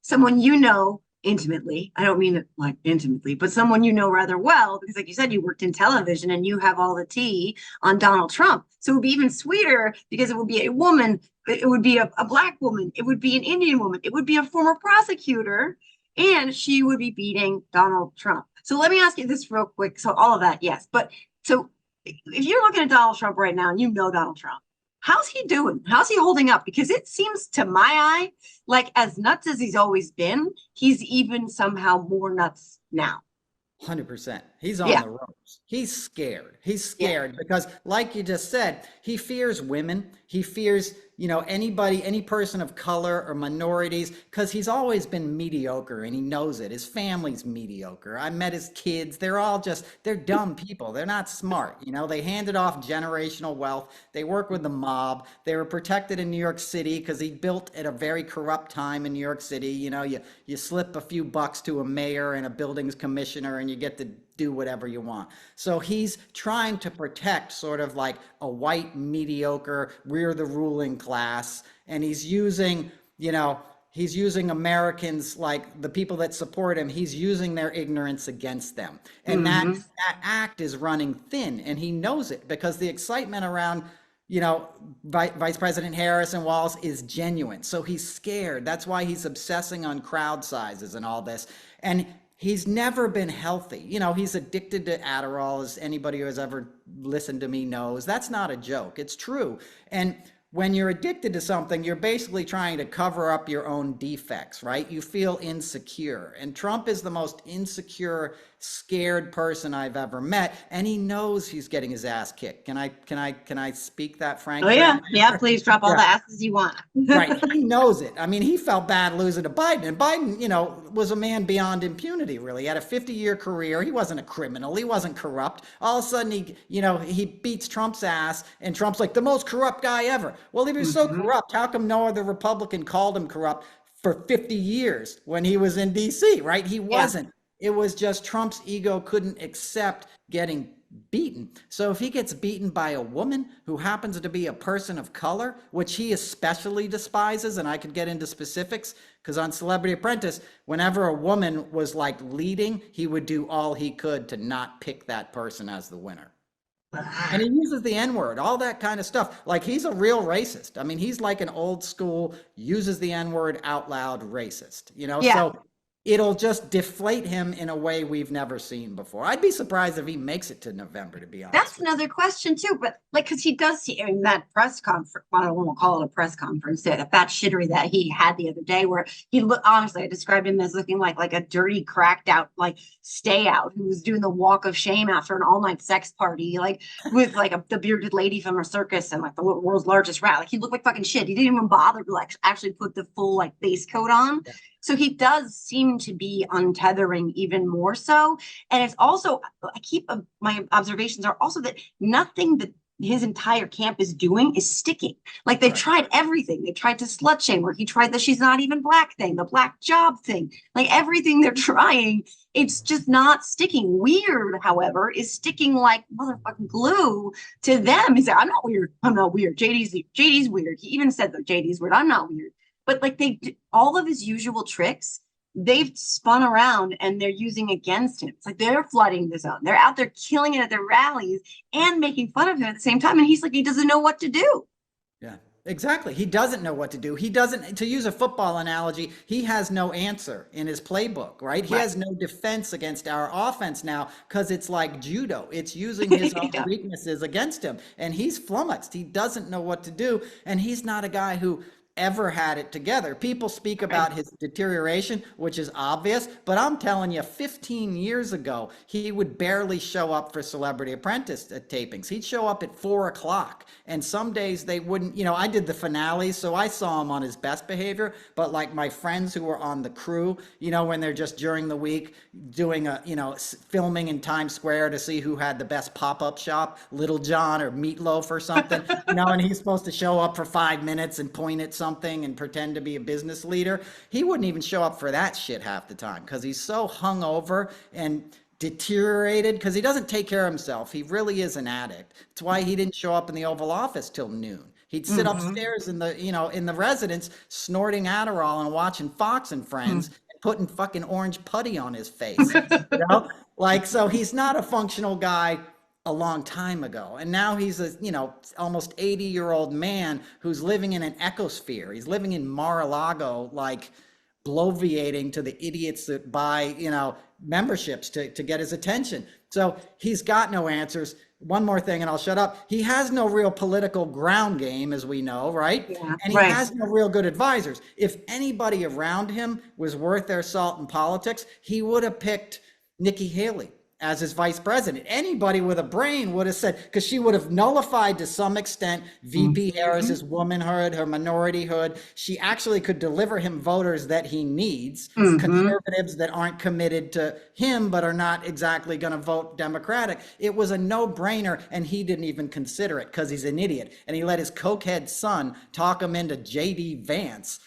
someone you know intimately. I don't mean it like intimately, but someone you know rather well, because like you said, you worked in television and you have all the tea on Donald Trump. So it would be even sweeter because it would be a woman, it would be a black woman, it would be an Indian woman, it would be a former prosecutor, and she would be beating Donald Trump. So let me ask you this real quick. So all of that, yes. But so if you're looking at Donald Trump right now and you know Donald Trump, how's he doing? How's he holding up? Because it seems to my eye like as nuts as he's always been, he's even somehow more nuts now. 100%. He's on Yeah. the ropes. He's scared. He's Yeah. scared because, like you just said, he fears women. He fears, anybody, any person of color or minorities, because he's always been mediocre and he knows it. His family's mediocre. I met his kids. They're dumb people. They're not smart. They handed off generational wealth. They work with the mob. They were protected in New York City because he built at a very corrupt time in New York City. You slip a few bucks to a mayor and a buildings commissioner and you get to do whatever you want. So he's trying to protect sort of like a white mediocre, we're the ruling class. And he's using Americans, like the people that support him, he's using their ignorance against them. And that Mm-hmm. that act is running thin and he knows it because the excitement around Vice President Harris and Wallace is genuine. So he's scared. That's why he's obsessing on crowd sizes and all this. And he's never been healthy. He's addicted to Adderall, as anybody who has ever listened to me knows. That's not a joke. It's true. And when you're addicted to something, you're basically trying to cover up your own defects, right? You feel insecure. And Trump is the most insecure, scared person I've ever met, and he knows he's getting his ass kicked. Can I speak that Oh frankly yeah. on Yeah. here? Please drop all Yeah. the asses you want. Right. He knows it. I mean, he felt bad losing to Biden. And Biden, was a man beyond impunity, really. He had a 50-year career. He wasn't a criminal. He wasn't corrupt. All of a sudden, he beats Trump's ass, and Trump's like the most corrupt guy ever. Well, if he was so Mm-hmm. corrupt, how come no other Republican called him corrupt for 50 years when he was in D.C., right? He Yeah. wasn't. It was just Trump's ego couldn't accept getting beaten. So if he gets beaten by a woman who happens to be a person of color, which he especially despises, and I could get into specifics because on Celebrity Apprentice, whenever a woman was like leading, he would do all he could to not pick that person as the winner. And he uses the N word, all that kind of stuff. Like he's a real racist. I mean, he's like an old school, uses the N word out loud racist, Yeah. So it'll just deflate him in a way we've never seen before. I'd be surprised if he makes it to November, to be honest That's with another question too, but like, because he does see, I mean, that press conference, I don't want to call it a press conference, that fat shittery that he had the other day, where he looked, honestly, I described him as looking like a dirty, cracked out, like stay out who was doing the walk of shame after an all night sex party, like with like the bearded lady from a circus and like the world's largest rat. Like he looked like fucking shit. He didn't even bother to like actually put the full like base coat on. you. So he does seem to be untethering even more so. And it's also, I keep my observations are also that nothing that his entire camp is doing is sticking. Like they've Right. tried everything. They tried to slut shame her. He tried the she's not even black thing, the black job thing. Like everything they're trying, it's just not sticking. Weird, however, is sticking like motherfucking glue to them. He's like, I'm not weird. I'm not weird. JD's weird. He even said that JD's weird. I'm not weird. But like all of his usual tricks, they've spun around and they're using against him. It's like they're flooding the zone. They're out there killing it at their rallies and making fun of him at the same time. And he's like, he doesn't know what to do. Yeah, exactly. He doesn't know what to do. He doesn't, to use a football analogy, he has no answer in his playbook, right? He Right. has no defense against our offense now because it's like judo. It's using his own Yeah. weaknesses against him. And he's flummoxed. He doesn't know what to do. And he's not a guy who ever had it together. People speak Right. about his deterioration, which is obvious, but I'm telling you, 15 years ago, he would barely show up for Celebrity Apprentice tapings. He'd show up at 4 o'clock, and some days they wouldn't, I did the finales, so I saw him on his best behavior, but like my friends who were on the crew, when they're just during the week doing filming in Times Square to see who had the best pop-up shop, Little John or Meatloaf or something, and he's supposed to show up for 5 minutes and point at something and pretend to be a business leader. He wouldn't even show up for that shit half the time because he's so hungover and deteriorated because he doesn't take care of himself. He really is an addict. It's why he didn't show up in the Oval Office till noon. He'd sit Mm-hmm. upstairs in the, in the residence snorting Adderall and watching Fox and Friends and putting fucking orange putty on his face. You know? Like, so he's not a functional guy a long time ago. And now he's a, almost 80-year-old man who's living in an ecosphere. He's living in Mar-a-Lago, like bloviating to the idiots that buy, memberships to get his attention. So he's got no answers. One more thing and I'll shut up. He has no real political ground game, as we know, right? Yeah, And he right. has no real good advisors. If anybody around him was worth their salt in politics, he would have picked Nikki Haley as his vice president. Anybody with a brain would have said, because she would have nullified to some extent VP Mm-hmm. Harris's womanhood, her minorityhood. She actually could deliver him voters that he needs, Mm-hmm. conservatives that aren't committed to him but are not exactly going to vote Democratic. It was a no-brainer, and he didn't even consider it because he's an idiot. And he let his cokehead son talk him into JD Vance,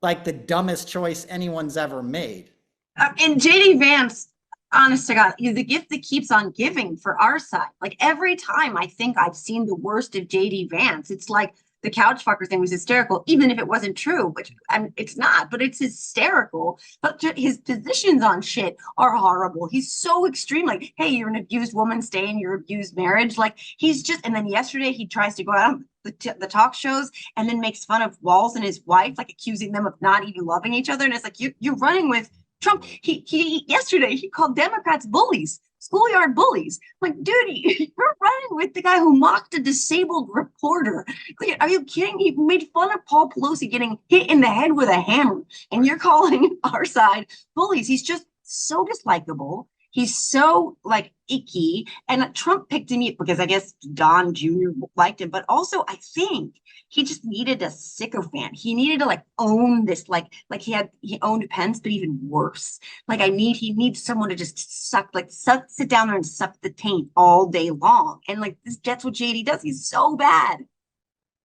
like the dumbest choice anyone's ever made. And JD Vance, honest to God, is the gift that keeps on giving for our side. Like every time I think I've seen the worst of JD Vance, it's like the couch fucker thing was hysterical, even if it wasn't true, which it's not, but it's hysterical. But his positions on shit are horrible. He's so extreme. Like, hey, you're an abused woman, stay in your abused marriage. Like, he's just, and then yesterday he tries to go out on the talk shows and then makes fun of Walz and his wife, like accusing them of not even loving each other. And it's like, you're running with Trump. He yesterday he called Democrats bullies, schoolyard bullies. Like, dude, you're running with the guy who mocked a disabled reporter. Like, are you kidding? He made fun of Paul Pelosi getting hit in the head with a hammer, and you're calling our side bullies. He's just so dislikable. He's so like icky. And Trump picked him because I guess Don Jr. liked him, but also I think he just needed a sycophant. He needed to like own this, like he owned Pence, but even worse. Like he needs someone to just sit down there and suck the taint all day long. And like that's what JD does. He's so bad.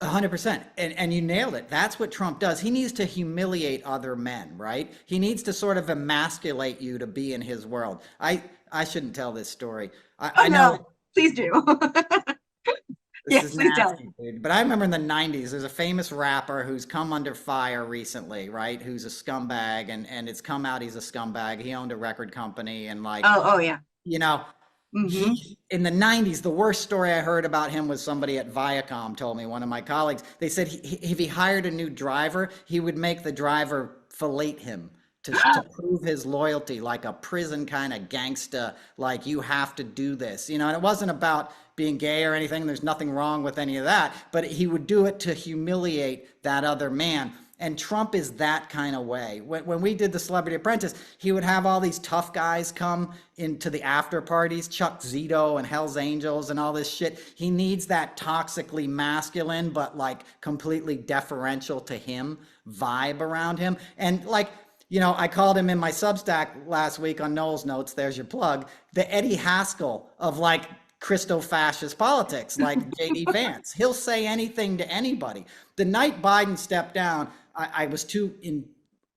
100%. And you nailed it. That's what Trump does. He needs to humiliate other men, right? He needs to sort of emasculate you to be in his world. I shouldn't tell this story. Oh I know no, please do. this Yeah, is please tell. nasty, dude. But I remember in the 90s, there's a famous rapper who's come under fire recently, right? Who's a scumbag, and it's come out he's a scumbag. He owned a record company and like, Oh yeah. you know, Mm-hmm. he in the 90s, the worst story I heard about him was somebody at Viacom told me, one of my colleagues. They said if he hired a new driver, he would make the driver fillet him to prove his loyalty, like a prison kind of gangsta, like you have to do this, and it wasn't about being gay or anything. There's nothing wrong with any of that, but he would do it to humiliate that other man. And Trump is that kind of way. When we did the Celebrity Apprentice, he would have all these tough guys come into the after parties, Chuck Zito and Hell's Angels and all this shit. He needs that toxically masculine, but like completely deferential to him vibe around him. And like, I called him in my Substack last week on Noel's Notes, there's your plug, the Eddie Haskell of like Christo-fascist politics, like JD Vance. He'll say anything to anybody. The night Biden stepped down, I was too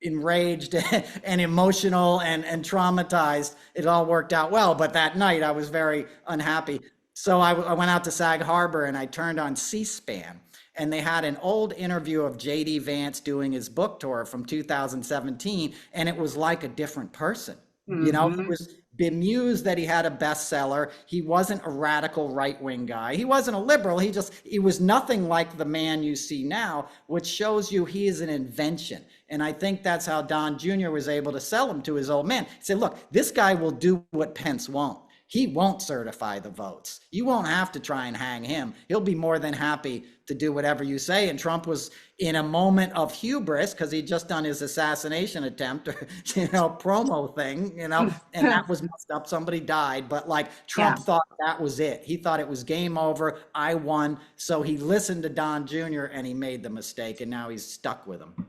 enraged and emotional and traumatized. It all worked out well, but that night I was very unhappy. So I went out to Sag Harbor and I turned on C-SPAN, and they had an old interview of JD Vance doing his book tour from 2017, and it was like a different person. He Mm-hmm. was bemused that he had a bestseller. He wasn't a radical right-wing guy. He wasn't a liberal. He was nothing like the man you see now, which shows you he is an invention. And I think that's how Don Jr. was able to sell him to his old man. He said, look, this guy will do what Pence won't. He won't certify the votes. You won't have to try and hang him. He'll be more than happy to do whatever you say. And Trump was in a moment of hubris because he'd just done his assassination attempt or, promo thing, and that was messed up. Somebody died. But like Trump Yeah. thought that was it. He thought it was game over. I won. So he listened to Don Jr. and he made the mistake, and now he's stuck with him.